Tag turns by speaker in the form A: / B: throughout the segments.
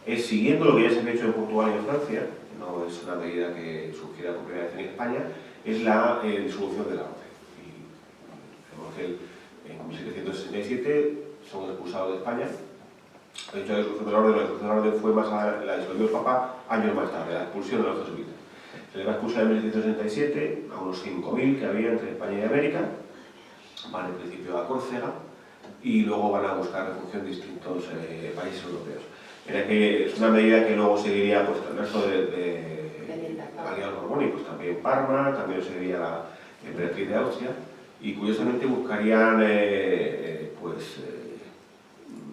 A: es, siguiendo lo que ya se ha hecho en Portugal y en Francia, no es una medida que surgiera por primera vez en España, es la disolución de la orden. Y vemos que en 1767 son expulsados de España. De hecho, la disolución de la orden fue más la disolución del Papa años más tarde, la expulsión de los jesuitas. Se le va a expulsar en 1767 a unos 5.000 que había entre España y América, van en principio a Córcega y luego van a buscar refugio en distintos países europeos. Es una medida que luego seguiría pues, el resto de aliados borbónicos, también Parma, también seguiría la emperatriz de Austria, y curiosamente buscarían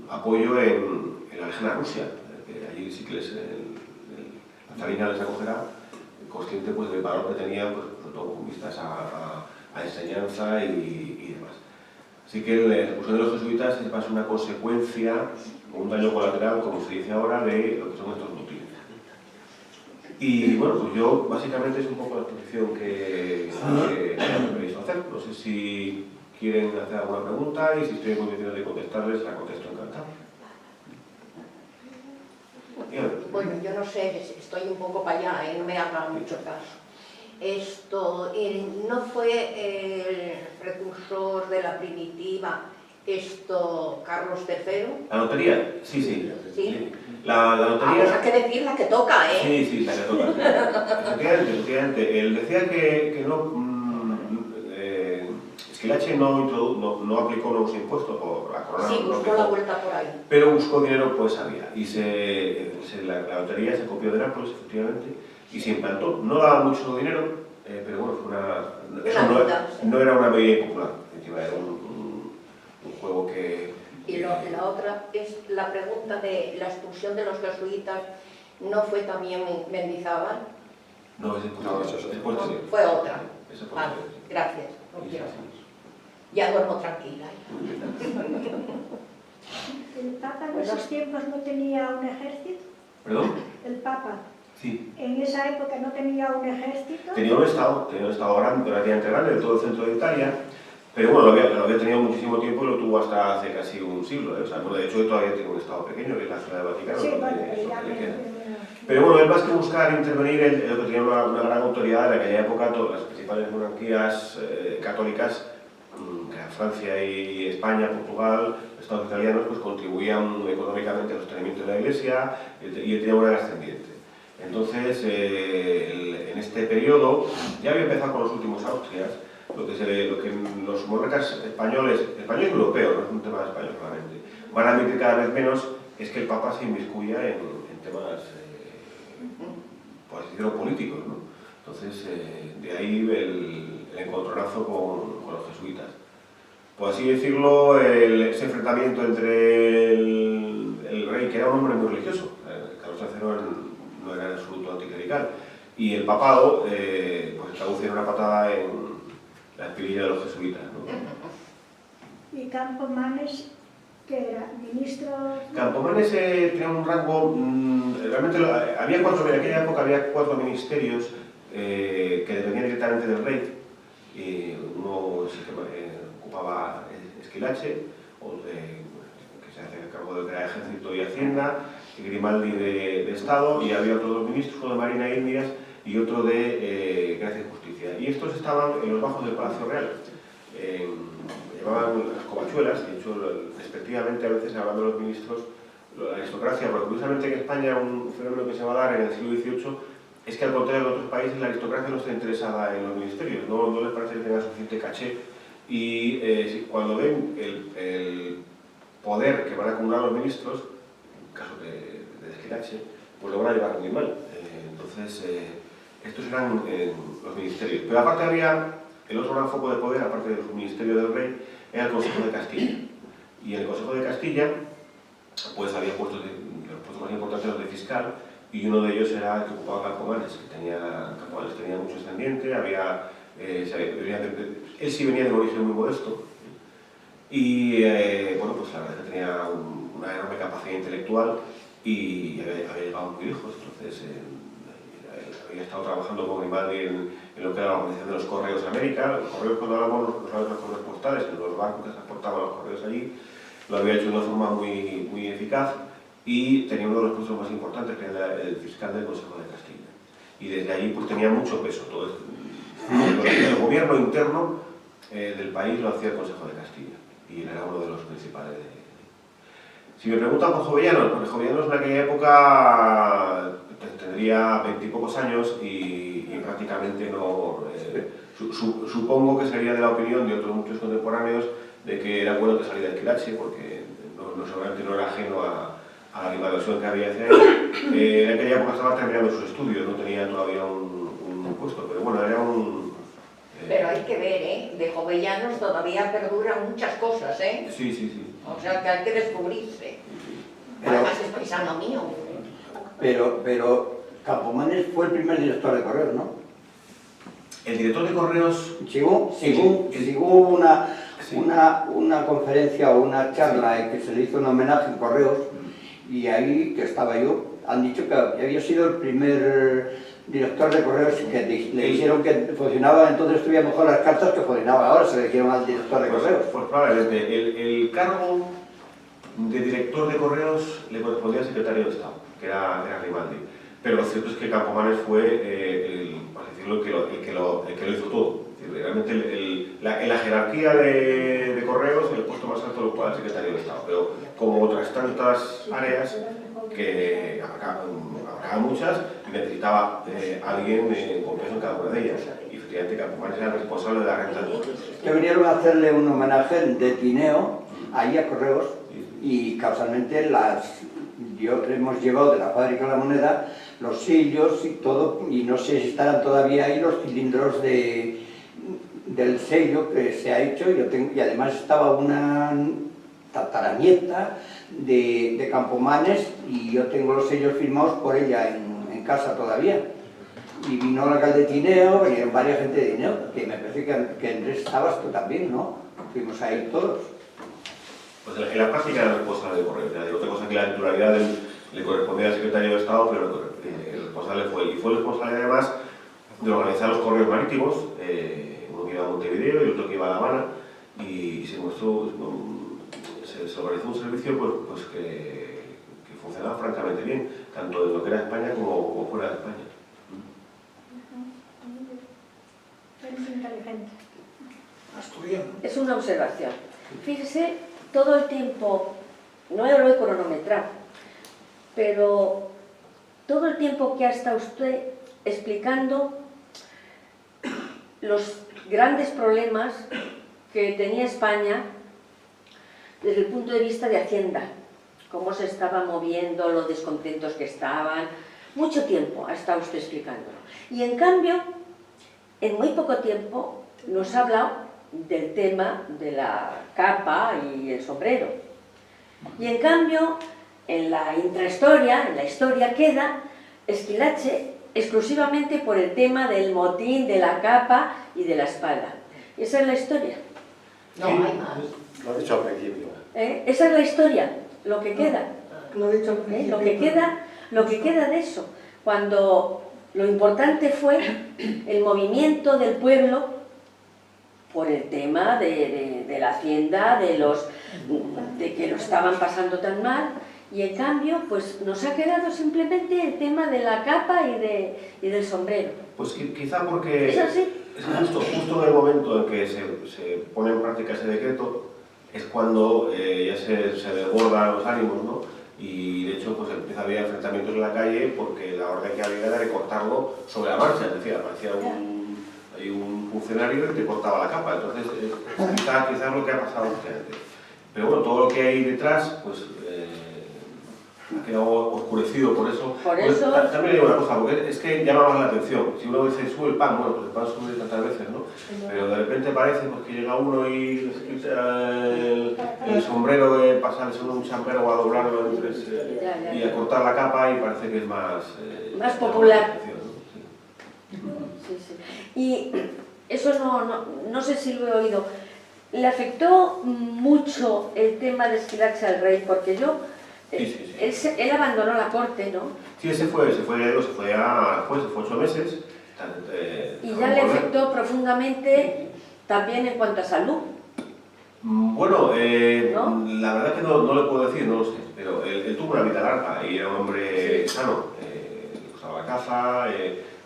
A: apoyo en la lejana Rusia, que allí sí que la zarina les acogerá, consciente pues, del valor que tenían, pues, sobre todo con vistas a enseñanza y demás. Así que la expulsión de los jesuitas es más una consecuencia o un daño colateral, como se dice ahora, de lo que son estos motines. Y bueno, pues yo básicamente es un poco la exposición que me previsto hacer. No sé si quieren hacer alguna pregunta y si estoy en condiciones de contestarles, la contesto encantado.
B: Bueno, yo no sé, estoy un poco para allá, no me haga mucho caso. Esto no fue el precursor de la primitiva, Carlos III.
A: ¿La notaría? Sí, sí.
B: ¿Sí?
A: La notaría...
B: hay que decir la que toca, ¿eh?
A: Sí, sí, la que toca. Efectivamente. Él decía que no... Schillaci no aplicó nuevos impuestos por la corona.
B: Sí, buscó la vuelta por ahí.
A: Pero buscó dinero, pues había. Y la notaría se copió de Nápoles, efectivamente, y se implantó. No daba mucho dinero, pero bueno, no era una medida impopular. Era un juego que...
B: Y la otra es la pregunta de la expulsión de los jesuitas, ¿no fue también Mendizábal?
A: No, es después de...
B: Fue otra. Vale, gracias. Ya duermo tranquila.
C: ¿El Papa en esos tiempos no tenía un ejército?
A: ¿Perdón?
C: ¿El Papa?
A: Sí.
C: ¿En esa época no tenía un ejército?
A: Tenía un estado grande, relativamente grande, de todo el centro de Italia, pero bueno, lo había tenido muchísimo tiempo y lo tuvo hasta hace casi un siglo. O sea, bueno, de hecho, todavía tiene un estado pequeño, que es la Ciudad del Vaticano.
C: Sí, bueno,
A: pero bueno, él más que buscar intervenir, lo que tenía una gran autoridad en aquella época, todas las principales monarquías católicas, Francia y España, Portugal, Estados italianos, pues contribuían económicamente al sostenimiento de la Iglesia y tenía una ascendiente. Entonces, en este periodo, ya había empezado con los últimos Austrias, lo que los monarcas españoles y europeos, no es un tema español solamente, van a admitir cada vez menos es que el Papa se inmiscuya en temas, por así decirlo, políticos, ¿no? Entonces, de ahí el encontronazo con los jesuitas. Por así decirlo, ese enfrentamiento entre el rey, que era un hombre muy religioso, Carlos III no era en absoluto anticlerical, y el papado, pues se traduce en una patada en la espinilla de los jesuitas, ¿no?
C: ¿Y Campomanes, que era ministro?
A: Campomanes tenía un rango, realmente había en aquella época había 4 ministerios que dependían directamente del rey. Uno sí que ocupaba Schillaci, que se hace cargo de crear ejército y hacienda, Grimaldi de Estado, y había otros 2 ministros, uno de Marina e Indias y otro de Gracia y Justicia. Y estos estaban en los bajos del Palacio Real. Llevaban las covachuelas, de hecho, respectivamente, a veces hablando de los ministros, la aristocracia, porque curiosamente en España un fenómeno que se va a dar en el siglo XVIII es que al contrario de otros países la aristocracia no está interesada en los ministerios, no les parece que tenga suficiente caché, y cuando ven el poder que van a acumular los ministros, en el caso de Schillaci, pues lo van a llevar muy mal. Entonces, estos eran los ministerios. Pero aparte había el otro gran foco de poder, aparte del ministerio del rey, era el Consejo de Castilla. Y en el Consejo de Castilla, pues había puestos los puestos más importantes, los de fiscal, y uno de ellos era el que ocupaba Campomanes, Campomanes tenía mucho ascendiente, él sí venía de un origen muy modesto, y bueno, pues la verdad es que tenía una enorme capacidad intelectual y había llegado muy lejos. Entonces había estado trabajando con Grimaldi en lo que era la organización de los correos de América. Los correos, cuando hablamos, no solamente los correos postales, sino los barcos que transportaban los correos allí, lo había hecho de una forma muy eficaz. y tenía uno de los puestos más importantes, que era el fiscal del Consejo de Castilla. Y desde allí pues tenía mucho peso. Todo esto. El gobierno interno del país lo hacía el Consejo de Castilla, y él era uno de los principales. Si me preguntan por Jovellanos, porque Jovellanos en aquella época tendría 20 y pocos años y prácticamente no... supongo que sería de la opinión de otros muchos contemporáneos de que era bueno que saliera de Esquilache, porque seguramente no era ajeno a la animadversión que había hacia él. En aquella época estaba terminando sus estudios, no tenía todavía un puesto, pero bueno, era un...
B: Pero hay que ver, de Jovellanos todavía perduran muchas cosas,
A: Sí, sí, sí.
B: O sea que hay que descubrirse.
D: Pero-
B: Además es paisano mío.
D: Pero Campomanes fue el primer director de Correos, ¿no?
A: El director de Correos...
D: Según
A: Sí.
D: una conferencia o una charla en que se le hizo un homenaje en Correos, y ahí, que estaba yo, han dicho que había sido el primer director de Correos que le dijeron que funcionaba, entonces estudia mejor las cartas que funcionaba ahora, se le dijeron al director de Correos.
A: Pues probablemente. El cargo de director de Correos le correspondía al secretario de Estado, que era Grimaldi. Pero lo cierto es que Campomanes fue, por decirlo, el que lo hizo todo. Es decir, realmente en la jerarquía de Correos, el puesto más alto lo ocupaba el secretario de Estado. Pero como otras tantas áreas, que abarcaba muchas, y necesitaba alguien con peso en cada una de ellas. Y efectivamente Campomanes era el responsable de la renta de Correos.
D: Que vinieron a hacerle un homenaje de Tineo, ahí a Correos, y causalmente hemos llevado de la fábrica de la moneda los sellos y todo, y no sé si estarán todavía ahí los cilindros del sello que se ha hecho, y además estaba una tataranieta de Campomanes, y yo tengo los sellos firmados por ella en casa todavía. Y vino el alcalde de Tineo, vinieron varias gente de Tineo, que me parece que Andrés estabas tú también, ¿no? Fuimos ahí todos.
A: Pues en la práctica era responsable de Correos. Otra cosa que la titularidad le correspondía al secretario de Estado, pero el responsable fue él. Y fue el responsable además de organizar los correos marítimos, uno que iba a Montevideo y otro que iba a La Habana, y se organizó un servicio pues que funcionaba francamente bien, tanto en lo que era España como fuera de España.
C: Eres inteligente.
E: Es una observación. Fíjese, todo el tiempo, no lo he cronometrado, pero todo el tiempo que ha estado usted explicando los grandes problemas que tenía España desde el punto de vista de Hacienda, cómo se estaba moviendo, los descontentos que estaban, mucho tiempo ha estado usted explicándolo. Y en cambio, en muy poco tiempo nos ha hablado del tema de la capa y el sombrero. Y en cambio, en la intrahistoria, en la historia, queda Esquilache exclusivamente por el tema del motín, de la capa y de la espada. Y esa es la historia.
B: No, hay más.
F: Lo he dicho al principio.
E: Esa es la historia, lo que queda.
G: Lo he dicho al principio.
E: Lo que queda de eso. Cuando lo importante fue el movimiento del pueblo por el tema de la hacienda, de que lo estaban pasando tan mal, y en cambio pues nos ha quedado simplemente el tema de la capa y del sombrero.
A: Pues quizá porque
E: ¿Es así?
A: es justo en el momento en que se pone en práctica ese decreto, es cuando ya se desbordan los ánimos, ¿no? Y de hecho pues empieza a haber enfrentamientos en la calle porque la orden que había era de cortarlo sobre la marcha, es decir, aparecía un funcionario que te cortaba la capa, entonces quizás lo que ha pasado antes. Pero bueno, todo lo que hay detrás pues ha quedado oscurecido por eso.
E: Por
A: Pues,
E: eso...
A: también digo una cosa, porque es que llama más la atención. Si uno dice sube el pan, bueno, pues el pan sube tantas veces, ¿no? Pero de repente parece pues, que llega uno y les quita el sombrero de pasarse un chambergo a doblarlo en tres, y a cortar la capa, y parece que es más
E: popular.
A: ¿no?
E: Sí, sí. Y eso no sé si lo he oído. ¿Le afectó mucho el tema de Esquilache al rey? Porque yo...
A: Sí.
E: Él abandonó la corte, ¿no?
A: Sí, se fue 8 meses.
E: Y ya le afectó profundamente también en cuanto a salud.
A: Bueno,
E: ¿No?
A: la verdad que no le puedo decir, no lo sé, pero él tuvo una vida larga y era un hombre sano, le gustaba la caza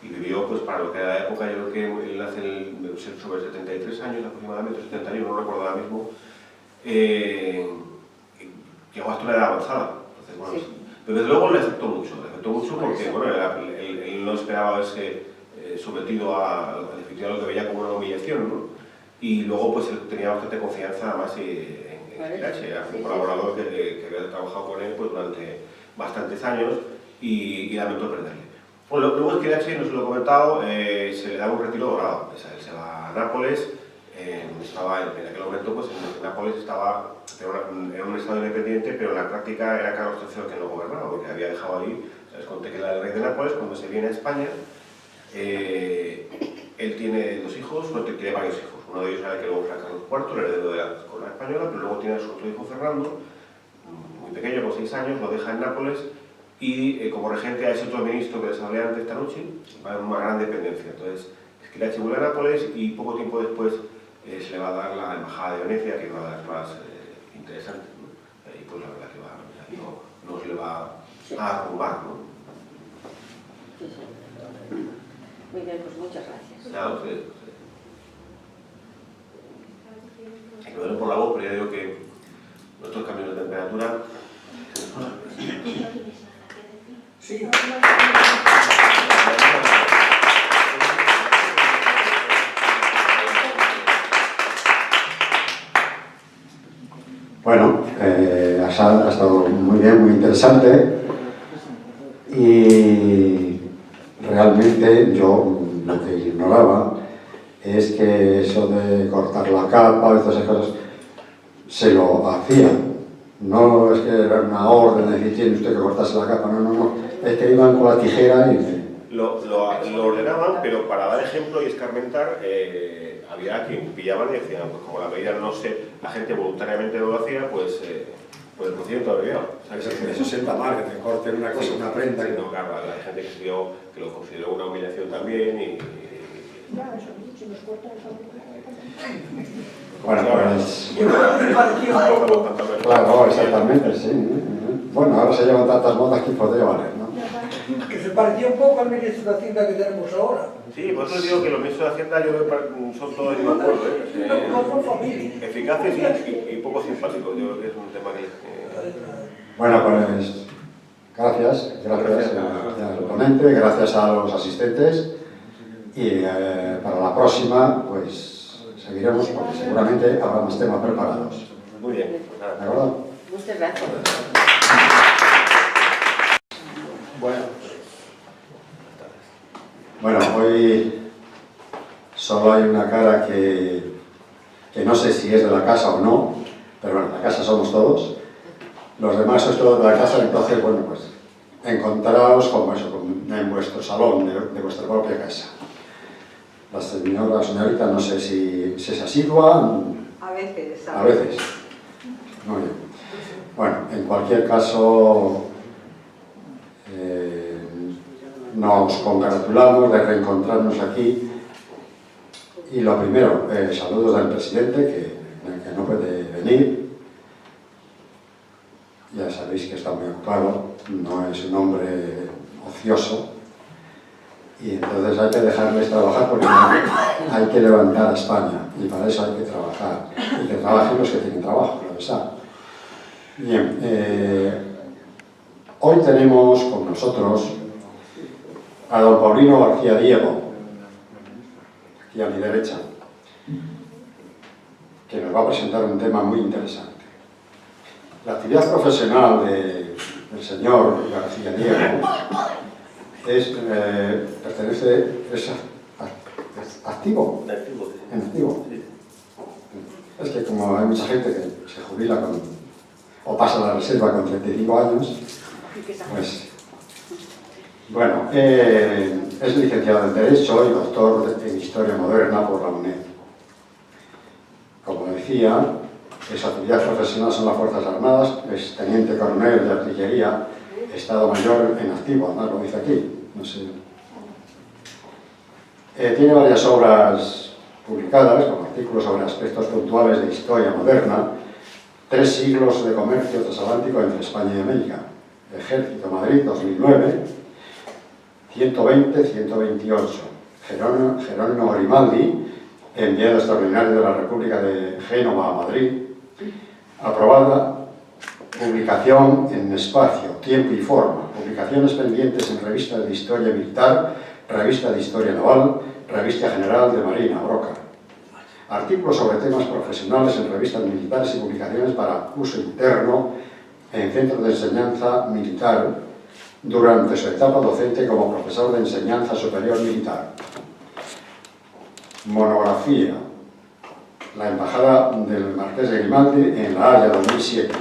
A: y vivió, pues para lo que era la época, yo creo que él nace sobre 73 años aproximadamente, 71, no recuerdo ahora mismo, llegó hasta una edad avanzada. Entonces, bueno,
E: Sí.
A: pero desde luego le afectó mucho porque bueno, él no esperaba verse sometido a lo que veía como una humillación, ¿no? Y luego pues él tenía bastante confianza además en Esquilache, era un colaborador que había trabajado con él pues, durante bastantes años y lamentó perderle. Bueno, luego Esquilache, no se lo he comentado, se le da un retiro dorado, él se va a Nápoles, estaba en aquel momento pues en Nápoles era un estado independiente, pero en la práctica era Carlos III que no gobernaba, porque había dejado ahí, les conté que era el rey de Nápoles. Cuando se viene a España, él tiene dos hijos, tiene varios hijos. Uno de ellos era el que luego fue Carlos IV, el heredero de la corona española, pero luego tiene a su otro hijo Fernando, muy pequeño, con 6 años, lo deja en Nápoles y como regente a ese otro ministro que les hablé antes esta noche, va a haber una gran dependencia. Entonces, Esquilache vuelve a Nápoles y poco tiempo después se le va a dar la embajada de Venecia, que es una de las más interesantes, ¿no? Y pues la verdad que no se le va a arrumbar, ¿no?
E: Sí, sí. Muy bien, pues muchas gracias.
A: Nada, ustedes. Me duele por la voz, pero ya digo que nuestros cambios de temperatura.
D: Sí.
F: Bueno, ha estado muy bien, muy interesante y realmente yo lo que ignoraba es que eso de cortar la capa y todas esas cosas se lo hacía. No es que era una orden de decir tiene usted que cortarse la capa, no, es que iban con la tijera y...
A: Lo ordenaban, pero para dar ejemplo y escarmentar, había quien pillaban y decían, pues como la medida la gente voluntariamente no lo hacía, pues el procedimiento había.
F: Eso sienta mal, que te corten una cosa, una prenda.
A: Sí, no, claro, hay gente que lo consideró una humillación también y...
C: Claro, eso sí, si nos cortan el fabrico.
F: Bueno, pues...
A: Claro,
F: Claro, exactamente, sí. Bueno, ahora se llevan tantas modas que podría valer, ¿no?
G: Que se parecía un poco al ministro de Hacienda que tenemos ahora.
A: Sí, por eso digo que los ministros de Hacienda yo creo que son todos de mi acuerdo,
G: No son familia.
A: eficaces y poco simpáticos. Yo creo que es un tema que...
F: Bueno, pues gracias al ponente, gracias a los asistentes y para la próxima pues seguiremos porque seguramente habrá más temas preparados.
A: Muy bien, pues
F: ¿De
A: nada.
F: acuerdo?
E: Muchas gracias.
F: Bueno, hoy solo hay una cara que no sé si es de la casa o no, pero bueno, la casa somos todos. Los demás sois todos de la casa, entonces, bueno, pues encontraos en vuestro salón de vuestra propia casa. La señorita, no sé si es asidua.
B: A veces.
F: A veces. Muy bien. Bueno, en cualquier caso, nos congratulamos de reencontrarnos aquí. Y lo primero, saludos del presidente, que no puede venir. Ya sabéis que está muy ocupado, no es un hombre ocioso. Y entonces hay que dejarles trabajar porque hay que levantar a España y para eso hay que trabajar. Y que trabajen los que tienen trabajo, claro está. Bien, hoy tenemos con nosotros a don Paulino García Diego, aquí a mi derecha, que nos va a presentar un tema muy interesante. La actividad profesional del señor García Diego es activo. En activo. Es que como hay mucha gente que se jubila o pasa la reserva con 35 años, pues bueno, es licenciado en Derecho y doctor en Historia Moderna por la UNED. Como decía, su actividad profesional son las Fuerzas Armadas, es teniente coronel de artillería, Estado Mayor en activo, además lo dice aquí. No sé. Tiene varias obras publicadas, como artículos sobre aspectos puntuales de historia moderna, 3 siglos de comercio transatlántico entre España y América, Ejército Madrid 2009, 120-128, Jerónimo Grimaldi, enviado extraordinario de la República de Génova a Madrid, aprobada, publicación en espacio, tiempo y forma, publicaciones pendientes en revistas de historia militar, revista de historia naval, revista general de Marina, Broca. Artículos sobre temas profesionales en revistas militares y publicaciones para uso interno en centros de enseñanza militar durante su etapa docente como profesor de enseñanza superior militar. Monografía. La Embajada del Marqués de Grimaldi en La Haya 2007.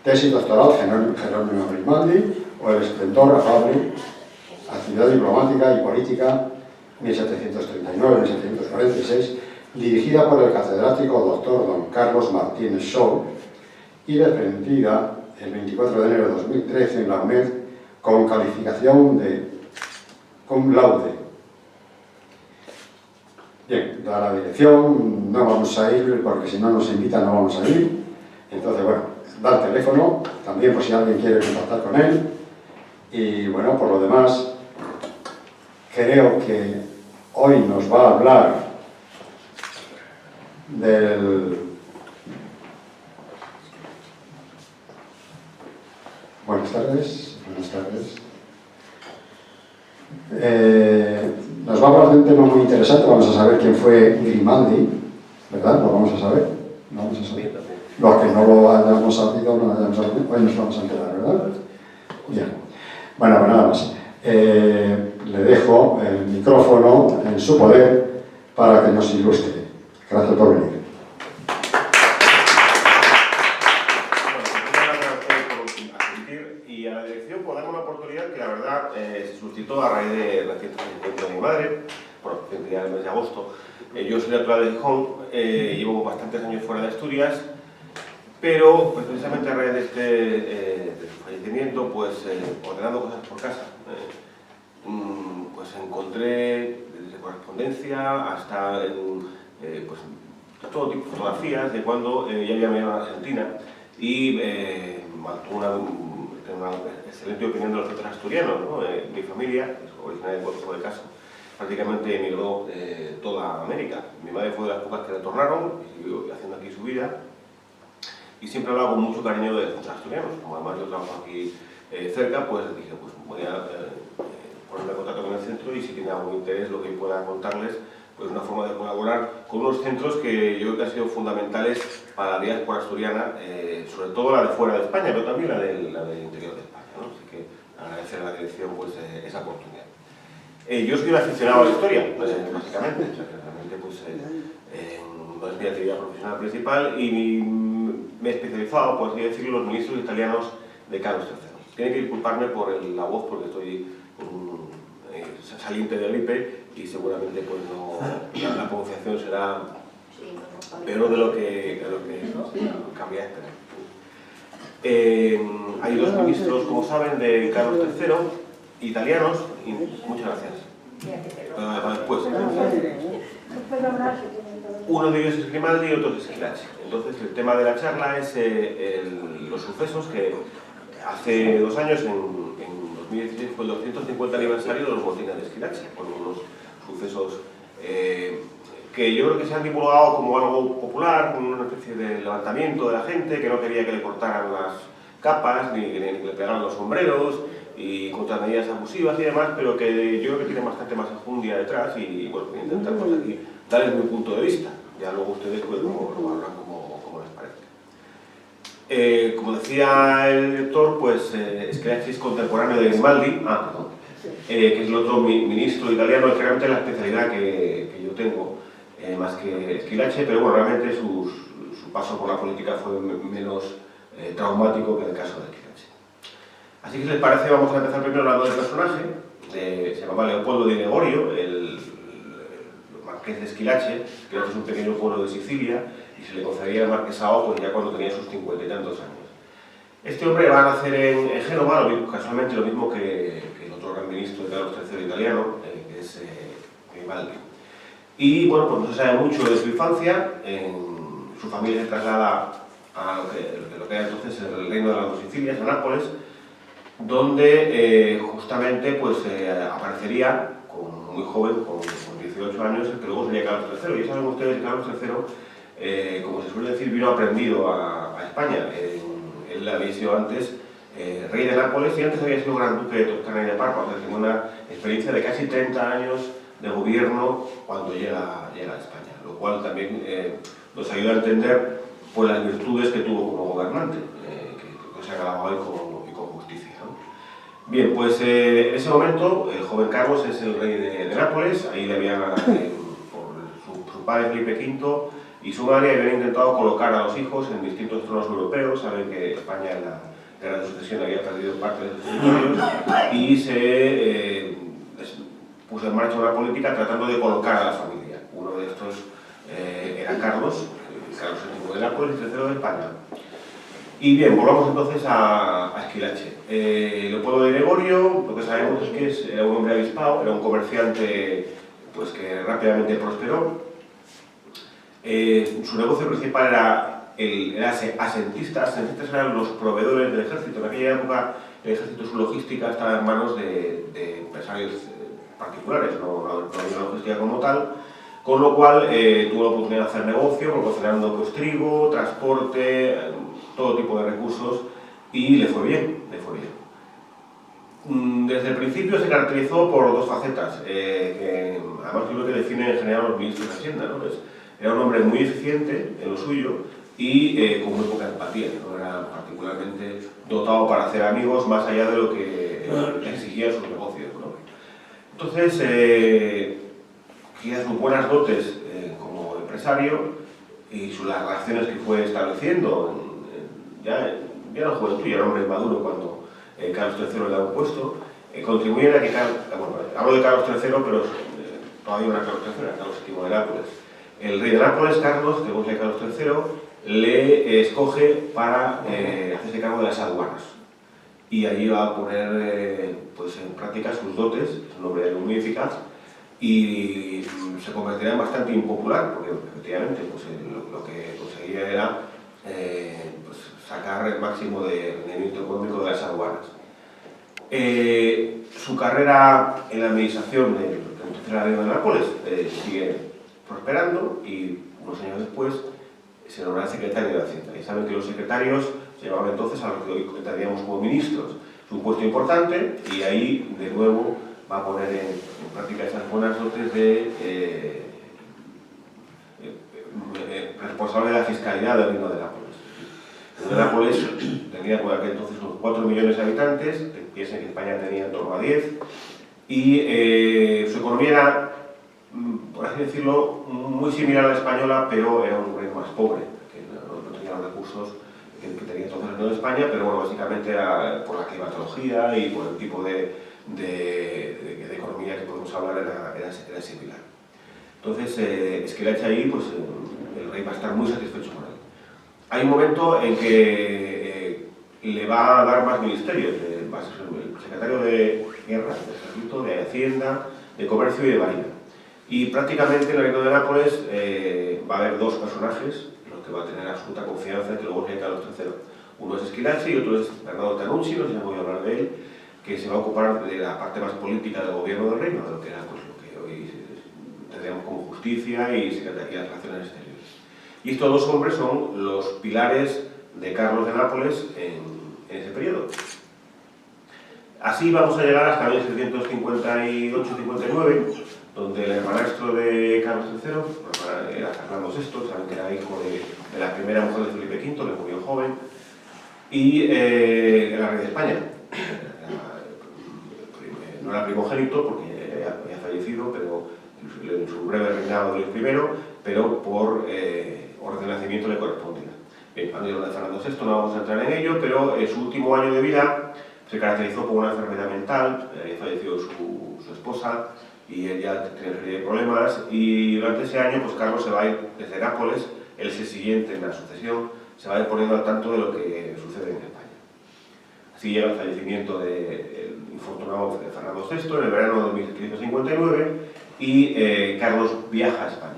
F: Tesis doctoral Jerónimo Grimaldi o el esplendor afable, actividad diplomática y política 1739-1746, dirigida por el catedrático doctor don Carlos Martínez Shaw y defendida el 24 de enero de 2013 en la UNED con calificación de cum laude. Bien, da la dirección, no vamos a ir porque si no nos invitan no vamos a ir. Entonces, bueno, da el teléfono, también por si alguien quiere contactar con él. Y bueno, por lo demás, creo que hoy nos va a hablar del... Buenas tardes. Buenas tardes. Nos va a hablar de un tema muy interesante. Vamos a saber quién fue Grimaldi, ¿verdad? Lo vamos a saber. Lo vamos a saber. Los que no lo hayamos sabido, no lo hayamos sabido, hoy nos vamos a enterar, ¿verdad? Bien. Bueno, pues nada más. Le dejo el micrófono en su poder para que nos ilustre. Gracias por venir.
A: Y a la dirección por darme una oportunidad que la verdad se suscitó a raíz del reciente fallecimiento de mi madre, bueno, ya en el mes de agosto. Yo soy natural de Gijón, llevo bastantes años fuera de Asturias, pero pues, precisamente a raíz de de su fallecimiento, pues ordenando cosas por casa, pues encontré desde correspondencia hasta pues, todo tipo de fotografías de cuando ya había venido a Argentina y mantuvo una excelente opinión de los centros asturianos, ¿no? Mi familia, es originaria de Puerto de Caso, prácticamente emigró toda América. Mi madre fue de las pocas que retornaron y siguió haciendo aquí su vida. Y siempre hablaba con mucho cariño de los centros asturianos. Como además yo trabajo aquí cerca, pues dije, pues voy a ponerme en contacto con el centro y si tiene algún interés lo que pueda contarles, pues una forma de colaborar con unos centros que yo creo que han sido fundamentales para la diáspora asturiana, sobre todo la de fuera de España, pero también la del interior de España, ¿no? Así que agradecer a la dirección pues, esa oportunidad. Yo soy un aficionado a la historia, básicamente, o sea, que realmente pues, no es mi actividad profesional principal y me he especializado, por así decirlo, en los ministros italianos de Carlos III. Tienen que disculparme por la voz porque estoy saliente del IPE y seguramente pues, no, la pronunciación será peor de lo que cabría esperar. Hay dos ministros, como saben, de Carlos III, italianos, y muchas gracias. Después, uno de ellos es Grimaldi y otro es Schillaci. Entonces, el tema de la charla es los sucesos que hace 2 años, en 2016, fue el 250 aniversario de los motines de Schillaci, con unos sucesos que yo creo que se han divulgado como algo popular, como una especie de levantamiento de la gente que no quería que le cortaran las capas, ni que le pegaran los sombreros, y contra medidas abusivas y demás, pero que yo creo que tiene bastante más enjundia detrás y bueno, voy a intentar pues, aquí darles mi punto de vista. Ya luego ustedes pues, lo valoran como les parece. Como decía el director, pues Schillaci es contemporáneo de Grimaldi, que es el otro ministro italiano, que realmente es la especialidad que yo tengo, más que Schillaci, pero bueno, realmente su paso por la política fue menos traumático que el caso de Schillaci. Así que si les parece, vamos a empezar primero hablando del personaje. Se llamaba Leopoldo di Gregorio, el marqués de Schillaci, que es un pequeño pueblo de Sicilia, y se le concedía el marquesado pues, ya cuando tenía sus 50 y tantos años. Este hombre va a nacer en Génova, casualmente lo mismo que el otro gran ministro de Carlos III italiano, que es Grimaldi. Y bueno, pues no se sabe mucho de su infancia. Su familia se traslada a lo que era entonces el Reino de las Dos Sicilias, a Nápoles, donde justamente pues aparecería muy joven, con 18 años, el que luego sería Carlos III. Y saben ustedes que Carlos III, como se suele decir, vino aprendido a España. Él había sido antes rey de Nápoles y antes había sido gran duque de Toscana y de Parma, o sea, tiene una experiencia de casi 30 años de gobierno cuando llega a España, lo cual también nos ayuda a entender pues, las virtudes que tuvo como gobernante, que se ha grabado y con justicia, ¿no? Bien, pues en ese momento el joven Carlos es el rey de Nápoles. Ahí le habían, por su padre Felipe V y su madre habían intentado colocar a los hijos en distintos tronos europeos. Saben que España en la Guerra de Sucesión había perdido parte de sus territorios y se puso en marcha una política tratando de colocar a la familia. Uno de estos era Carlos VII de Nápoles y III de España. Y bien, volvamos entonces a Squillace. El pueblo de Gregorio, lo que sabemos es que era un hombre avispado, era un comerciante pues, que rápidamente prosperó. Su negocio principal era asentista. Asentistas eran los proveedores del ejército. En aquella época el ejército, su logística estaba en manos de empresarios particulares, no había logística como tal, con lo cual tuvo la oportunidad de hacer negocio, proporcionando pues, trigo, transporte, todo tipo de recursos, y le fue bien, Desde el principio se caracterizó por dos facetas, que además creo que definen en general los ministros de Hacienda, ¿no? Era un hombre muy eficiente en lo suyo y con muy poca empatía, no era particularmente dotado para hacer amigos más allá de lo que exigían sus negocios, ¿no? Entonces, quizás sus buenas dotes como empresario y las relaciones que fue estableciendo, ya en la juventud, ya era hombre maduro cuando Carlos III le da un puesto, contribuyen a que hablo de Carlos III, pero todavía no era Carlos III, era Carlos VII de Nápoles. El rey de Nápoles, Carlos, según Carlos III, le escoge para hacerse cargo de las aduanas. Y allí va a poner pues, en práctica sus dotes, es un hombre muy eficaz, y se convertirá en bastante impopular, porque efectivamente pues, lo que conseguía era pues, sacar el máximo de rendimiento económico de las aduanas. Su carrera en la administración de la Reina de Nápoles sigue prosperando y unos años después se nombra secretario de Hacienda. Y saben que los secretarios se llamaban entonces a los que hoy entenderíamos como ministros. Es un puesto importante y ahí de nuevo va a poner en práctica esas buenas dotes de responsable de la fiscalidad del Reino de Nápoles. El de Nápoles tenía por aquel entonces unos 4 millones de habitantes, piensen que España tenía en torno a 10, y su economía era, por así decirlo, muy similar a la española, pero era un reino más pobre, que no tenía los recursos que tenía entonces el reino de España, pero bueno, básicamente era por la climatología y por el tipo de economía que podemos hablar era similar. Entonces, Squillace ahí, pues el rey va a estar muy satisfecho con él. Hay un momento en que le va a dar más ministerios, va a ser el secretario de Guerra, de Ejército, de Hacienda, de Comercio y de Marina. Y prácticamente en el Reino de Nápoles va a haber dos personajes, los que va a tener absoluta confianza, que luego sería Carlos III. Uno es Squillace y otro es Bernardo Tanucci, no sé si voy a hablar de él, que se va a ocupar de la parte más política del gobierno del reino, de lo que era pues, lo que hoy tendríamos como justicia y Secretaría de Relaciones Exteriores. Y estos dos hombres son los pilares de Carlos de Nápoles en ese periodo. Así vamos a llegar hasta 1758-59, donde el hermanastro de Carlos III era Fernando VI, saben que era hijo de la primera mujer de Felipe V, le murió joven, y era rey de España. No era primogénito porque había fallecido, pero en su breve reinado de Luis I, pero por orden de nacimiento le correspondía. Bien, cuando llegó de Fernando VI no vamos a entrar en ello, pero en su último año de vida se caracterizó por una enfermedad mental, había fallecido su esposa y él ya tenía una serie de problemas, y durante ese año pues Carlos se va a ir desde Nápoles, él es el siguiente en la sucesión, se va a ir poniendo al tanto de lo que sucede en España. Así llega el fallecimiento del infortunado Fernando VI en el verano de 1759, y Carlos viaja a España.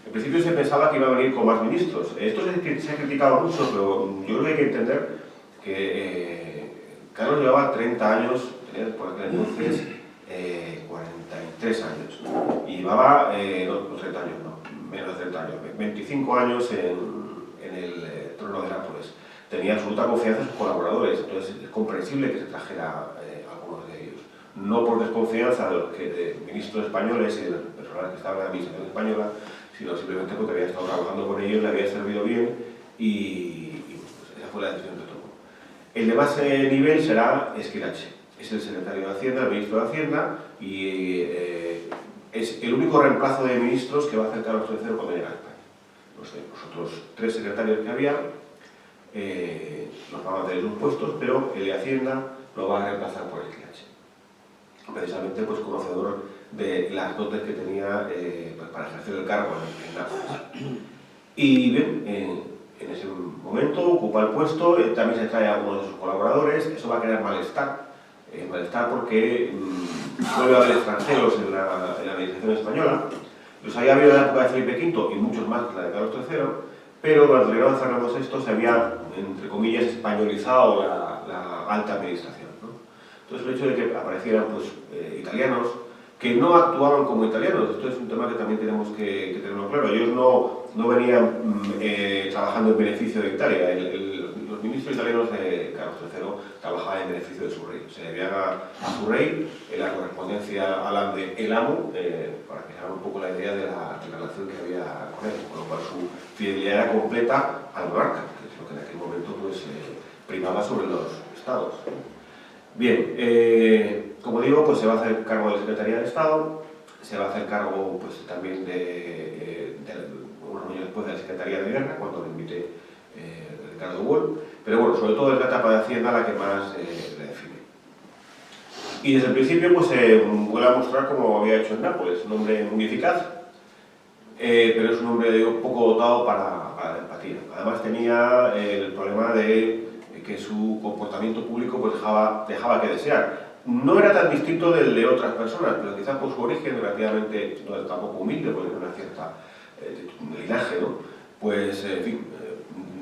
A: En principio se pensaba que iba a venir con más ministros. Esto se ha criticado mucho, pero yo creo que hay que entender que Carlos llevaba 30 años, tenía por aquel entonces 43 años, y llevaba, no 30 años, no, menos de 30 años, 25 años en el trono de Nápoles. Tenía absoluta confianza en sus colaboradores, entonces es comprensible que se trajera algunos de ellos. No por desconfianza de los ministros españoles y de los personajes que estaban en la administración española, sino simplemente porque había estado trabajando con ellos, le había servido bien y pues, esa fue la decisión que tomó. El de más nivel será Schillaci, es el secretario de Hacienda, el ministro de Hacienda, y es el único reemplazo de ministros que va a hacer Carlos III cuando llega a España. Los otros 3 secretarios que había los van a mantener sus puestos, pero el de Hacienda lo va a reemplazar por Schillaci. Precisamente pues conocedor de las dotes que tenía pues, para ejercer el cargo en Nápoles. Y bien, en ese momento ocupa el puesto, también se trae a algunos de sus colaboradores, eso va a crear malestar porque vuelve a haber extranjeros en la administración española. Los había habido en la época de Felipe V y muchos más que la de Carlos III, pero durante el reinado de Fernando VI se había, entre comillas, españolizado la alta administración, ¿no? Entonces el hecho de que aparecieran pues, italianos que no actuaban como italianos, esto es un tema que también tenemos que tenerlo claro, ellos no venían trabajando en beneficio de Italia, los ministros italianos de Carlos III trabajaban en beneficio de su rey, se debían a su rey en la correspondencia al de el amo, para que se haga un poco la idea de la relación que había con él, con lo cual su fidelidad era completa al monarca, que es lo que en aquel momento pues, primaba sobre los estados. Bien, como digo, pues se va a hacer cargo de la Secretaría de Estado, se va a hacer cargo pues, también unos años después de la Secretaría de Guerra, cuando lo invite Ricardo Boll, pero bueno, sobre todo es la etapa de Hacienda la que más le define. Y desde el principio pues se vuelve a mostrar como había hecho en Nápoles, un hombre muy eficaz, pero es un hombre poco dotado para la empatía. Además tenía el problema de que su comportamiento público pues dejaba que desear. No era tan distinto del de otras personas, pero quizás por su origen relativamente, no era tampoco humilde, porque era una cierta linaje, ¿no? Pues, en fin,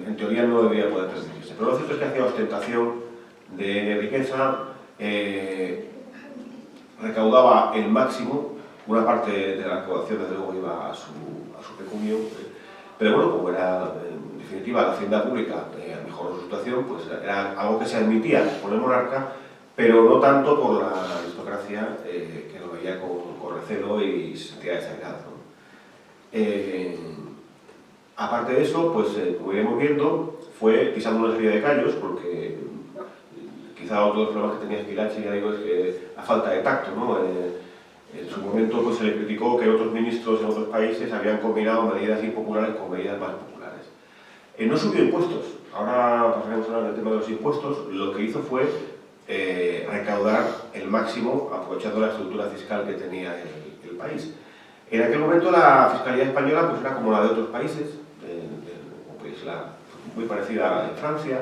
A: en teoría no debería poder permitirse. Pero lo cierto es que hacía ostentación de riqueza, recaudaba el máximo, una parte de la recaudación desde luego iba a su pecunio, pero bueno, como era en definitiva la hacienda pública mejoró su situación, pues era algo que se admitía por el monarca, pero no tanto por la aristocracia que lo veía con recelo y se sentía desagrado, ¿no? Aparte de eso, pues como iremos viendo, fue pisando una serie de callos, porque quizá otro de los problemas que tenía Schillaci, ya digo, es que la falta de tacto, ¿no? En su momento pues, se le criticó que otros ministros en otros países habían combinado medidas impopulares con medidas más populares. No subió impuestos, ahora pasaremos a hablar del tema de los impuestos, lo que hizo fue recaudar el máximo aprovechando la estructura fiscal que tenía el país. En aquel momento la fiscalía española pues, era como la de otros países, pues, muy parecida a la de Francia,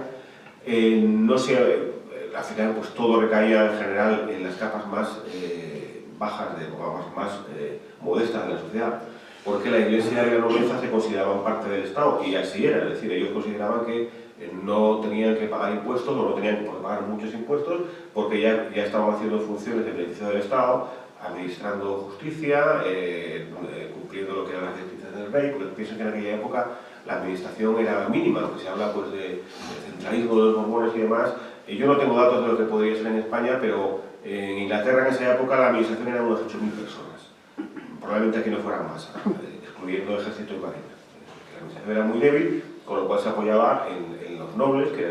A: al final pues, todo recaía en general en las capas más bajas, más modestas de la sociedad, porque la Iglesia y la nobleza se consideraban parte del Estado, y así era, es decir, ellos consideraban que no tenían que pagar impuestos, o no tenían que pagar muchos impuestos, porque ya estaban haciendo funciones de beneficio del Estado, administrando justicia, cumpliendo lo que eran las directrices del rey, porque pienso que en aquella época la administración era mínima, aunque se habla pues, de centralismo de los borbones y demás. Yo no tengo datos de lo que podría ser en España, pero en Inglaterra en esa época la administración era unas 8.000 personas. Probablemente aquí no fueran más, excluyendo ejército y marina. La administración era muy débil, con lo cual se apoyaba en los nobles y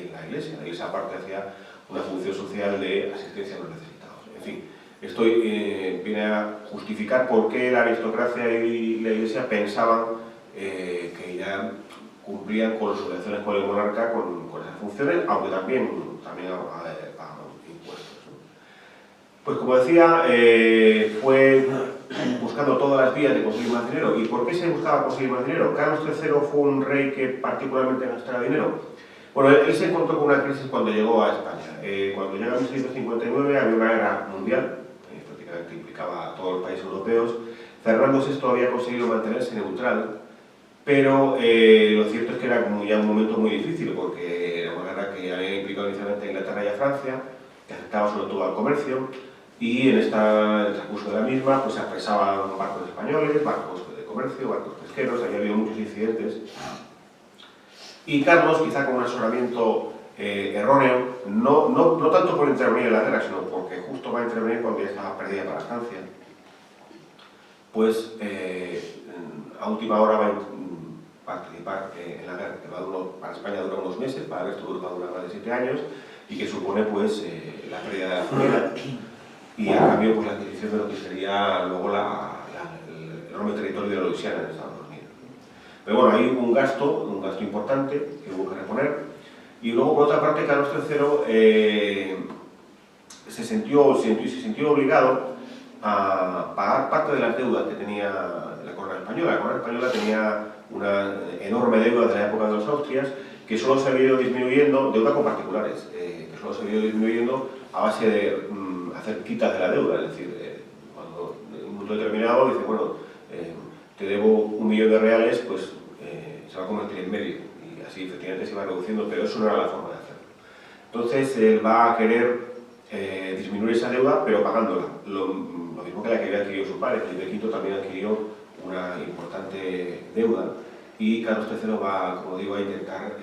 A: en la Iglesia. La Iglesia aparte hacía una función social de asistencia a los necesitados. En fin, esto viene a justificar por qué la aristocracia y la Iglesia pensaban que ya cumplían con sus obligaciones con el monarca con esas funciones, aunque también pagaban impuestos, ¿no? Pues como decía, fue buscando todas las vías de conseguir más dinero. ¿Y por qué se buscaba conseguir más dinero? Carlos III fue un rey que particularmente gastaba dinero. Bueno, él se encontró con una crisis cuando llegó a España. Cuando llega en 1659 había una guerra mundial, prácticamente lógicamente implicaba a todos los países europeos. Fernando VI había conseguido mantenerse neutral, pero lo cierto es que era ya un momento muy difícil, porque era una guerra que había implicado inicialmente a Inglaterra y a Francia, que afectaba sobre todo al comercio, y en el transcurso de la misma pues, se apresaban barcos españoles, barcos de comercio, barcos pesqueros, había habido muchos incidentes. Y Carlos, quizá con un asesoramiento erróneo, no tanto por intervenir en la guerra, sino porque justo va a intervenir cuando ya estaba perdida para Francia, pues a última hora va a participar en la guerra, que para España dura unos meses, para el resto de Europa dura más de 7 años, y que supone pues la pérdida de la frontera y a cambio pues, la adquisición de lo que sería luego el enorme territorio de la Luisiana en Estados Unidos. Pero bueno, hay un gasto importante que hubo que reponer, y luego por otra parte Carlos III se sintió obligado a pagar parte de las deudas que tenía la corona española. La corona española tenía una enorme deuda de la época de los Austrias, que solo se había ido disminuyendo, deuda con particulares, que solo se había ido disminuyendo a base de hacer quitas de la deuda, es decir, cuando en un momento determinado dice, bueno, te debo 1 millón de reales, pues se va a convertir en medio, y así efectivamente se va reduciendo, pero eso no era la forma de hacerlo. Entonces él va a querer disminuir esa deuda, pero pagándola, lo mismo que la que había adquirido su padre. Felipe V también adquirió una importante deuda, y Carlos III va, como digo, a intentar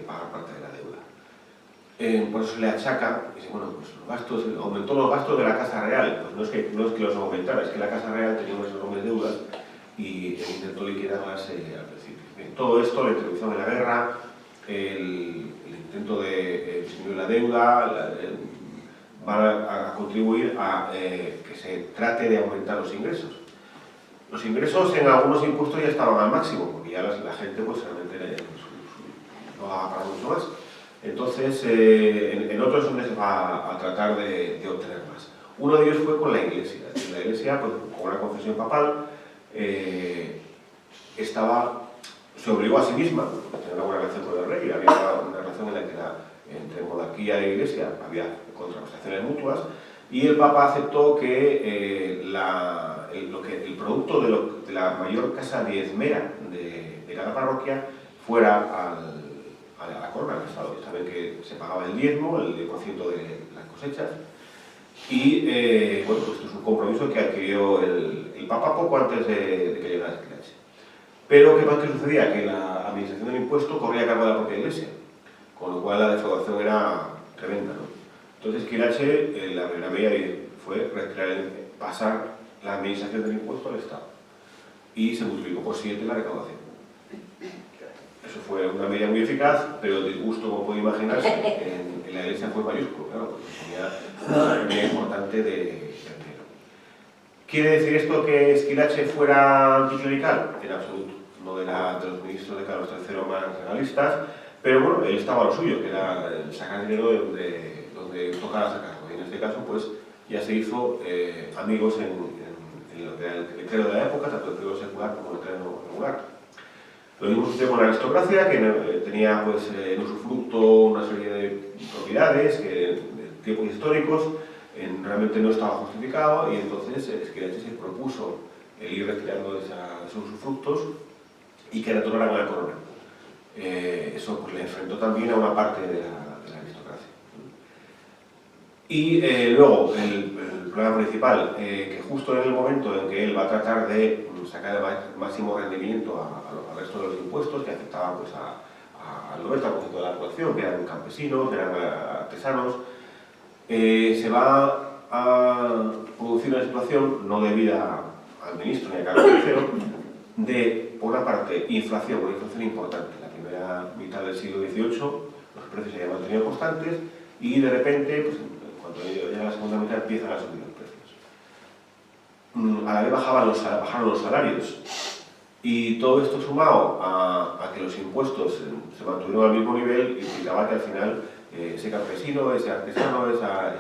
A: pagar parte de la deuda. Por eso le achaca, dice, bueno, pues aumentó los gastos de la Casa Real. Pues no es que los aumentara, es que la Casa Real tenía unas enormes deudas y él intentó liquidarlas al principio. Bien, todo esto, la interrupción de la guerra, el intento de disminuir la deuda, van a contribuir a que se trate de aumentar los ingresos. Los ingresos en algunos impuestos ya estaban al máximo, porque ya la gente pues realmente no va a pagar mucho más. Entonces, en otros es donde se va a tratar de obtener más. Uno de ellos fue con la Iglesia. La Iglesia, pues, con una confesión papal, se obligó a sí misma, tenía una buena relación con el rey, había una relación en la que entre monarquía e Iglesia había contraprestaciones mutuas, y el Papa aceptó que el producto de la mayor casa diezmera de cada parroquia fuera a la corona del Estado. Saben que se pagaba el diezmo, el 10% de las cosechas, y bueno, pues esto es un compromiso que adquirió el Papa poco antes de que llegara Esquilache. Pero ¿qué sucedía? Que la administración del impuesto corría a cargo de la propia Iglesia, con lo cual la defraudación era tremenda, ¿no? Entonces Esquilache, la primera medida fue pasar la administración del impuesto al Estado, y se multiplicó por 7 la recaudación. Eso fue una medida muy eficaz, pero el disgusto, como puede imaginarse, en la Iglesia fue mayúsculo, claro, porque tenía una medida importante de dinero. ¿Quiere decir esto que Esquilache fuera anticlerical? En absoluto. No era de los ministros de Carlos III más regalistas, pero bueno, él estaba a lo suyo, que era sacar dinero de donde tocara sacarlo. Y en este caso, pues, ya se hizo amigos en lo que era el clero de la época, tanto el clero secular como el clero regular. Lo mismo sucedió con la aristocracia, que tenía pues, en usufructo una serie de propiedades que en tiempos históricos realmente no estaba justificado, y entonces Esquilache se propuso el ir retirando esos usufructos y que retornaran a la corona. Eso pues, le enfrentó también a una parte de la aristocracia. Y luego, el problema principal, que justo en el momento en que él va a tratar de sacar el máximo rendimiento al resto de los impuestos, que afectaban pues, al 90% de la población, que eran campesinos, que eran artesanos, se va a producir una situación no debida al ministro ni a Carlos III, de, por una parte, una inflación importante. La primera mitad del siglo XVIII los precios se habían mantenido constantes, y de repente, pues, cuando llega la segunda mitad, empiezan a subir los precios. A la vez bajaron los salarios, y todo esto sumado a que los impuestos se mantuvieron al mismo nivel, implicaba que al final ese campesino, ese artesano, esa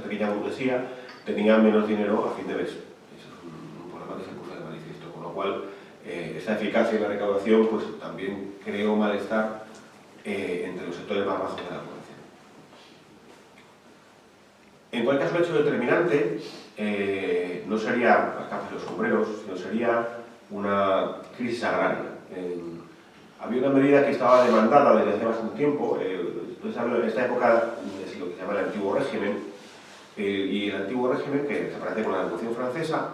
A: pequeña burguesía tenía menos dinero a fin de mes. Eso es un problema que se puso de manifiesto, con lo cual esa eficacia en la recaudación pues, también creó malestar entre los sectores más bajos de la población. En cualquier caso, el hecho determinante no sería las capas de los sombreros, sino sería una crisis agraria. Había una medida que estaba demandada desde hace bastante tiempo. Entonces, en esta época es lo que se llama el Antiguo Régimen, y el Antiguo Régimen, que se parece con la Revolución Francesa,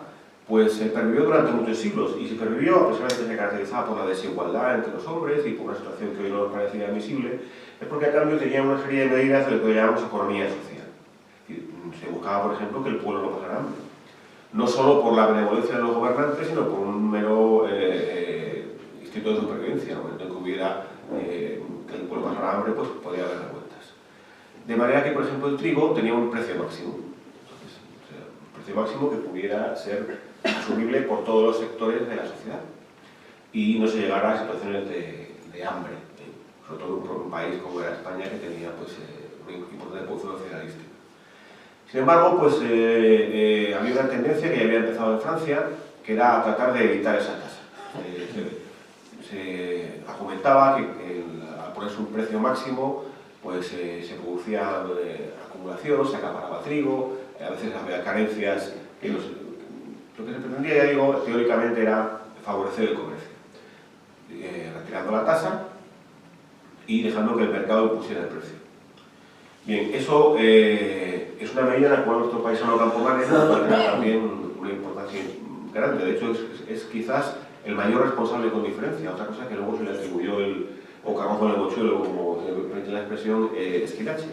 A: pues pervivió durante muchos siglos, y si pervivió, a pesar de que se caracterizaba por la desigualdad entre los hombres y por una situación que hoy no nos parecía admisible, es porque a cambio tenía una serie de medidas de lo que llamamos economía social. Se buscaba, por ejemplo, que el pueblo no pasara hambre. No solo por la benevolencia de los gobernantes, sino por un mero instinto de supervivencia. En el momento en que hubiera que el pueblo pasara hambre, pues podía haber revueltas. De manera que, por ejemplo, el trigo tenía un precio máximo. Entonces, un precio máximo que pudiera ser asumible por todos los sectores de la sociedad y no se llegara a situaciones de hambre, sobre todo en un país como era España, que tenía pues, un importante pozo nacionalístico. Sin embargo, pues, había una tendencia que ya había empezado en Francia, que era tratar de evitar esa tasa. Se argumentaba que al ponerse un precio máximo, pues se producía acumulación, se acaparaba trigo, a veces había carencias. Lo que se pretendía, ya digo, teóricamente era favorecer el comercio, retirando la tasa y dejando que el mercado pusiera el precio. Bien, eso es una medida en la cual nuestro paisano campomanes tiene también una importancia grande. De hecho, es quizás el mayor responsable con diferencia. Otra cosa que luego se le atribuyó o cagón con el mochuelo, como permite la expresión, Esquilache.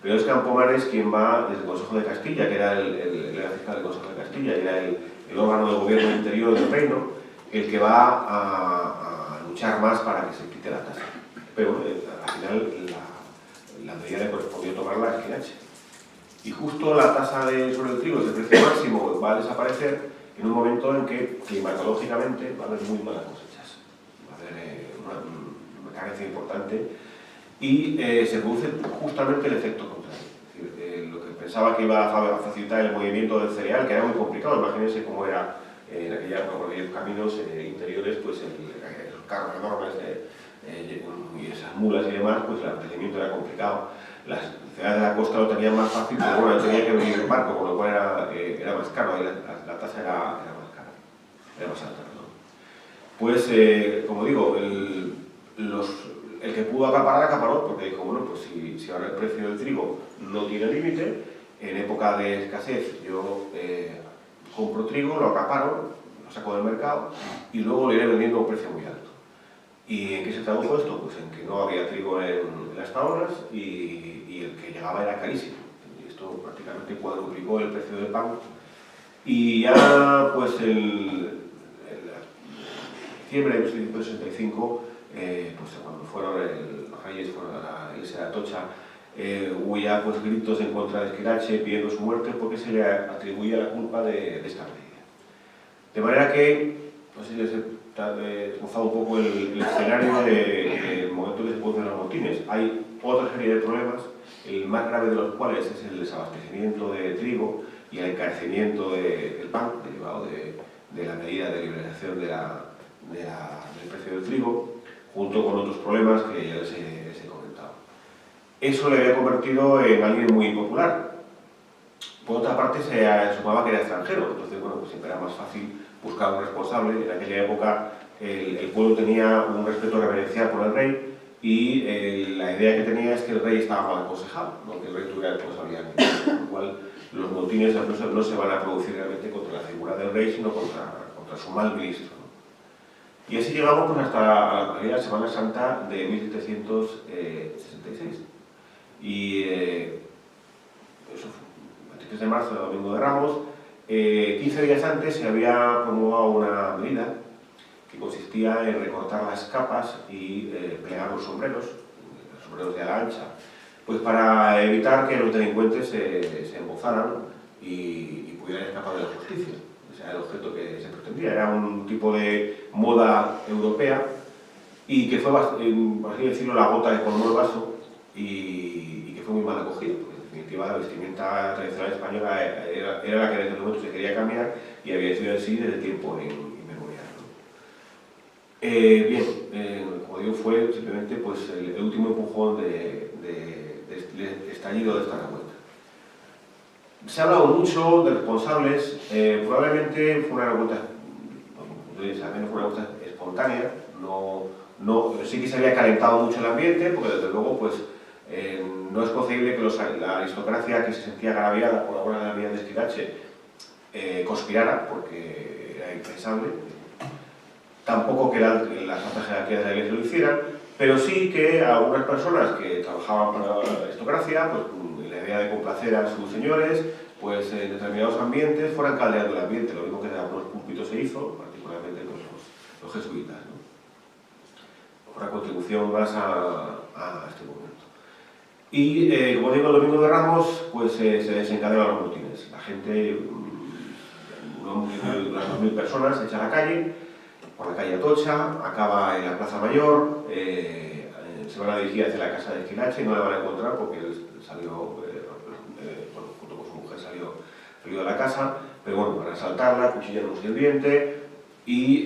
A: Pero es Campomanes quien va desde el Consejo de Castilla, que era el fiscal del Consejo de Castilla, y era el órgano de gobierno interior del reino, el que va a luchar más para que se quite la tasa. Pero al final la medida le correspondió tomarla a Esquilache. Y justo la tasa sobre el trigo, ese precio máximo, va a desaparecer en un momento en que climatológicamente va a haber muy malas cosechas. Va a haber una carencia importante y se produce justamente el efecto contrario. Es decir, lo que pensaba que iba a facilitar el movimiento del cereal, que era muy complicado, imagínense cómo era en aquella época, por aquellos caminos interiores, pues esos carros enormes y esas mulas y demás, pues el abastecimiento era complicado. Las ciudades de la costa lo tenían más fácil, pero bueno, tenía que venir en barco, con lo cual era más caro, ahí la tasa era más cara, era más alta, perdón. Pues, como digo, el que pudo acaparar, acaparó, porque dijo, bueno, pues si ahora el precio del trigo no tiene límite, en época de escasez yo compro trigo, lo acaparo, lo saco del mercado y luego lo iré vendiendo a un precio muy alto. ¿Y en qué se tradujo esto? Pues en que no había trigo en las tablas y el que llegaba era carísimo. Y esto prácticamente cuadruplicó el precio del pan. Y ya, pues, en diciembre de 1765, pues cuando los reyes fueron a la iglesia de Atocha, hubo ya pues, gritos en contra de Esquilache pidiendo su muerte porque se le atribuía la culpa de esta medida. De manera que, pues, les he esbozado un poco el escenario del momento que se producen los motines. Hay otra serie de problemas, el más grave de los cuales es el desabastecimiento de trigo y el encarecimiento del pan, derivado de la medida de liberalización del precio del trigo, junto con otros problemas que ya les he comentado. Eso le había convertido en alguien muy impopular. Por otra parte, se sumaba que era extranjero, entonces, bueno, pues siempre era más fácil buscar un responsable. En aquella época el pueblo tenía un respeto reverencial por el rey y la idea que tenía es que el rey estaba mal aconsejado, no que el rey tuviera responsabilidad, con lo cual los motines no se van a producir realmente contra la figura del rey, sino contra su mal ministro, ¿no? Y así llegamos pues, hasta la Semana Santa de 1766. Y eso fue el 23 de marzo, el Domingo de Ramos. 15 días antes se había promulgado una medida que consistía en recortar las capas y plegar los sombreros de ala ancha, pues para evitar que los delincuentes se embozaran y pudieran escapar de la justicia. Ese era el objeto que se pretendía. Era un tipo de moda europea y que fue, por así decirlo, la gota que colmó el vaso y que fue muy mal acogida. En definitiva, la vestimenta tradicional española era la que en ese momento se quería cambiar y había sido así desde tiempo inmemorial, ¿no? Bien, como digo, fue simplemente pues, el último empujón de estallido de esta revuelta. Se ha hablado mucho de responsables, probablemente fue una revuelta, no fue una revuelta espontánea, sí que se había calentado mucho el ambiente, porque desde luego pues, no es concebible que la aristocracia que se sentía agraviada por alguna de las medidas de Esquilache conspirara, porque era impensable. Tampoco que las altas jerarquías de la Iglesia lo hicieran, pero sí que algunas personas que trabajaban para la aristocracia, pues la idea de complacer a sus señores, pues en determinados ambientes fueran caldeando el ambiente, lo mismo que en algunos púlpitos se hizo, particularmente pues, los jesuitas, ¿no? Una contribución más a este momento. Y como digo, el domingo de Ramos, pues se desencadenan los motines. La gente, unas 2.000 personas, se echa a la calle, por la calle Atocha, acaba en la Plaza Mayor, se van a dirigir hacia la casa de Esquilache, no la van a encontrar porque él salió, bueno, junto con su mujer salió de la casa, pero bueno, van a asaltarla, cuchillan a un sirviente y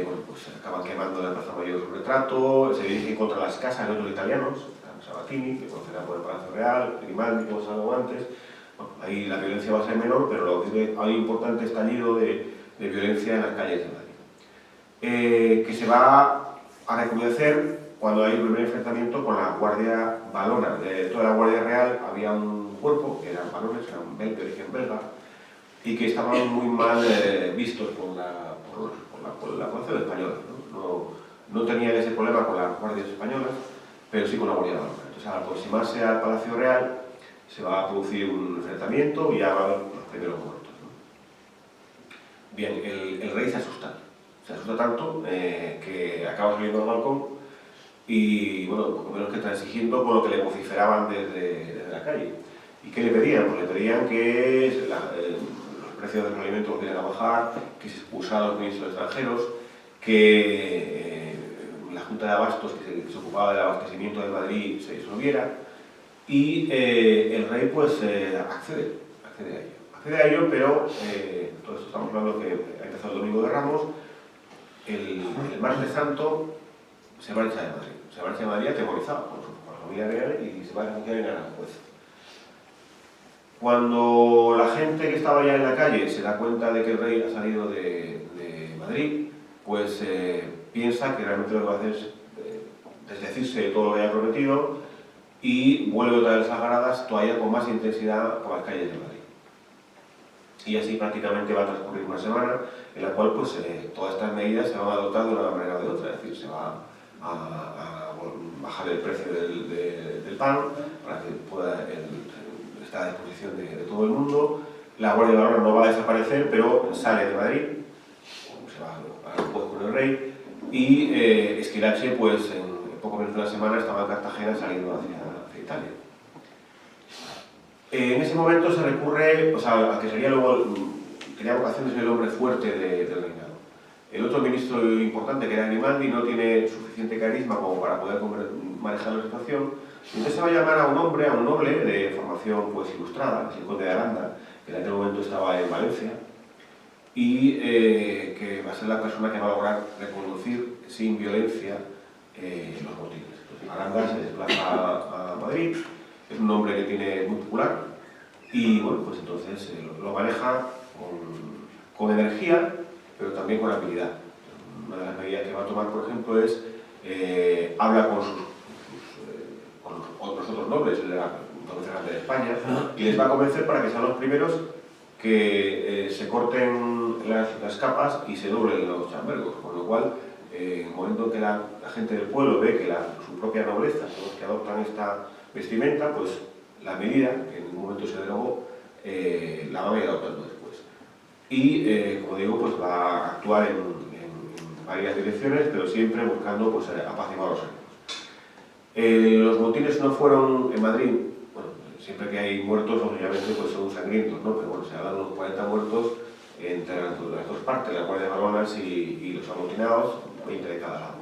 A: bueno, pues acaban quemando en la Plaza Mayor su retrato, se dirigen contra las casas de otros italianos, Sabatini, que conocerá por el Palacio Real, Grimaldi, como se habló antes. Bueno, ahí la violencia va a ser menor, pero hay un importante estallido de violencia en las calles de Madrid. Que se va a recrudecer cuando hay el primer enfrentamiento con la Guardia Valona. De toda la Guardia Real había un cuerpo, que eran valones, eran de origen belga, y que estaban muy mal vistos por la población española, ¿no? No tenían ese problema con las guardias españolas, pero sí con la Guardia Valona. Entonces, al aproximarse al Palacio Real, se va a producir un enfrentamiento y ya va a haber los primeros muertos, ¿no? Bien, el rey se asusta tanto que acaba saliendo al balcón y, bueno, poco menos que transigiendo con lo que le vociferaban desde la calle. ¿Y qué le pedían? Pues le pedían que los precios de los alimentos volvieran a bajar, que se expulsaran a los ministros extranjeros, que la Junta de Abastos, que se ocupaba del abastecimiento de Madrid, se disolviera, y el rey pues accede a ello, pero todo esto estamos hablando que ha empezado el domingo de Ramos, el martes santo se marcha de Madrid, atemorizado con la familia real y se va a refugiar en Aranjuez. Cuando la gente que estaba ya en la calle se da cuenta de que el rey ha salido de Madrid, pues piensa que realmente lo que va a hacer es desdecirse de todo lo que haya prometido y vuelve otra vez a las gradas, todavía con más intensidad por las calles de Madrid. Y así prácticamente va a transcurrir una semana en la cual pues, todas estas medidas se van a adoptar de una manera o de otra, es decir, se va a bajar el precio del pan para que pueda estar a disposición de todo el mundo. La Guardia Valona no va a desaparecer, pero sale de Madrid, se va a Aranjuez con el rey, y Esquilache, pues en poco menos de una semana estaba en Cartagena saliendo hacia Italia. En ese momento se recurre, o sea, a que sería luego, tenía vocación de ser el hombre fuerte del reinado. El otro ministro importante, que era Grimaldi, no tiene suficiente carisma como para poder manejar la situación. Entonces se va a llamar a un hombre, a un noble de formación pues, ilustrada, el conde de Aranda, que en aquel momento estaba en Valencia, y que va a ser la persona que va a lograr reconducir sin violencia los motines. Entonces, Aranda se desplaza a Madrid, es un hombre que tiene muy popular y bueno, pues entonces lo maneja con energía, pero también con habilidad. Una de las medidas que va a tomar, por ejemplo, es habla con los otros nobles, el de la nobleza grande de España, y les va a convencer para que sean los primeros que se corten las capas y se doblen los chambergos, con lo cual en el momento en que la gente del pueblo ve que su propia nobleza son los que adoptan esta vestimenta, pues la medida, que en un momento se derogó, la van a ir adoptando después. Y, como digo, pues va a actuar en varias direcciones, pero siempre buscando pues, apaciguar los ánimos. Los motines no fueron en Madrid, bueno, siempre que hay muertos, obviamente pues son sangrientos, ¿no? Pero bueno, se hablan de unos 40 muertos entre las dos partes, las guardias valonas y los amotinados, 20 de cada lado.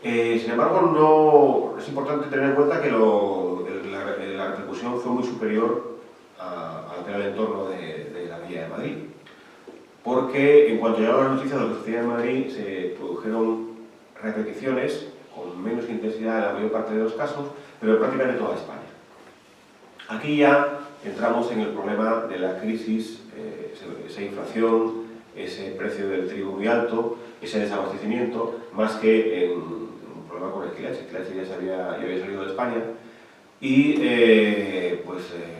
A: Sin embargo, es importante tener en cuenta que la repercusión fue muy superior a lo que era el entorno de la Villa de Madrid. Porque en cuanto llegaron las noticias de lo que sucedía en Madrid, se produjeron repeticiones con menos intensidad en la mayor parte de los casos, pero prácticamente toda España. Aquí ya entramos en el problema de la crisis, esa inflación, ese precio del trigo muy alto, ese desabastecimiento, más que en un problema con Esquilache. Esquilache ya había salido de España y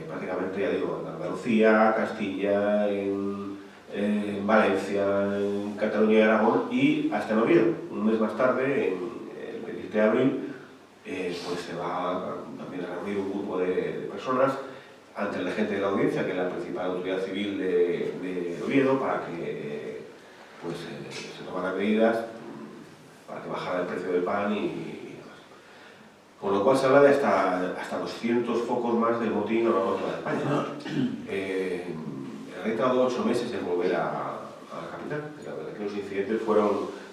A: prácticamente, ya digo, en Andalucía, Castilla, en Valencia, en Cataluña y Aragón, y hasta en Oviedo. Un mes más tarde, el 27 de abril, se va también a reunir un grupo de personas ante el regente de la audiencia, que es la principal autoridad civil de Oviedo, para que se tomaran medidas para que bajara el precio del pan y demás. Con lo cual se habla de hasta 200 focos más del motín a lo largo de toda España. El rey tardó 8 meses en volver a la capital. La verdad es que los incidentes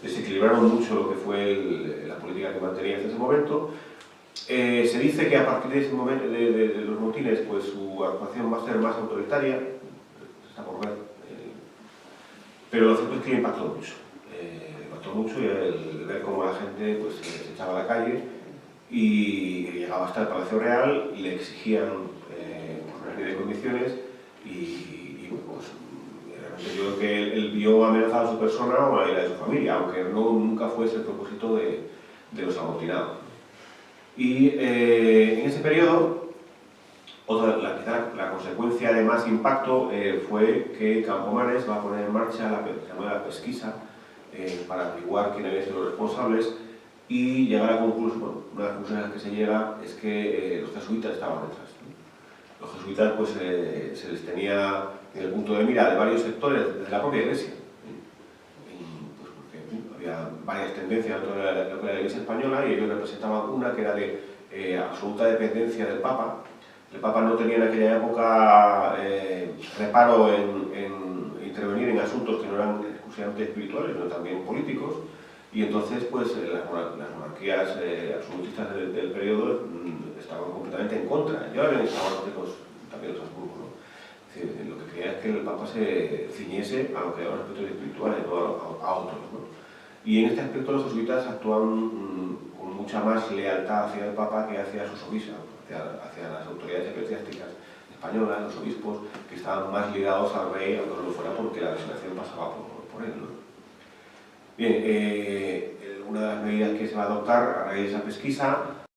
A: desequilibraron mucho lo que fue la política que mantenía hasta ese momento. Se dice que a partir de ese momento, de los motines, pues su actuación va a ser más autoritaria, está por ver, pero lo cierto es que impactó mucho y el ver cómo la gente se echaba a la calle y llegaba hasta el Palacio Real y le exigían una serie de condiciones y realmente yo creo que él vio amenazada a su persona o a la de su familia, aunque nunca fue ese el propósito de los amotinados. Y en ese periodo, quizá la consecuencia de más impacto fue que Campomanes va a poner en marcha la pesquisa para averiguar quiénes habían sido los responsables y llegar a la conclusión, una de las conclusiones a las que se llega es que los jesuitas estaban detrás. Los jesuitas se les tenía en el punto de mira de varios sectores de la propia Iglesia. Había varias tendencias dentro de la Iglesia española y ellos representaban una que era de absoluta dependencia del Papa. El Papa no tenía en aquella época reparo en intervenir en asuntos que no eran exclusivamente espirituales, sino también políticos, y entonces las monarquías absolutistas del periodo estaban completamente en contra. Ya habían estado también los Habsburgos, ¿no? Es decir, lo que quería es que el Papa se ciñese a lo que eran aspectos espirituales, no a otros, ¿no? Y en este aspecto los jesuitas actúan con mucha más lealtad hacia el Papa que hacia sus obispos, hacia las autoridades eclesiásticas españolas, los obispos, que estaban más ligados al rey, aunque no lo fuera porque la legislación pasaba por él, ¿no? Bien, una de las medidas que se va a adoptar a raíz de esa pesquisa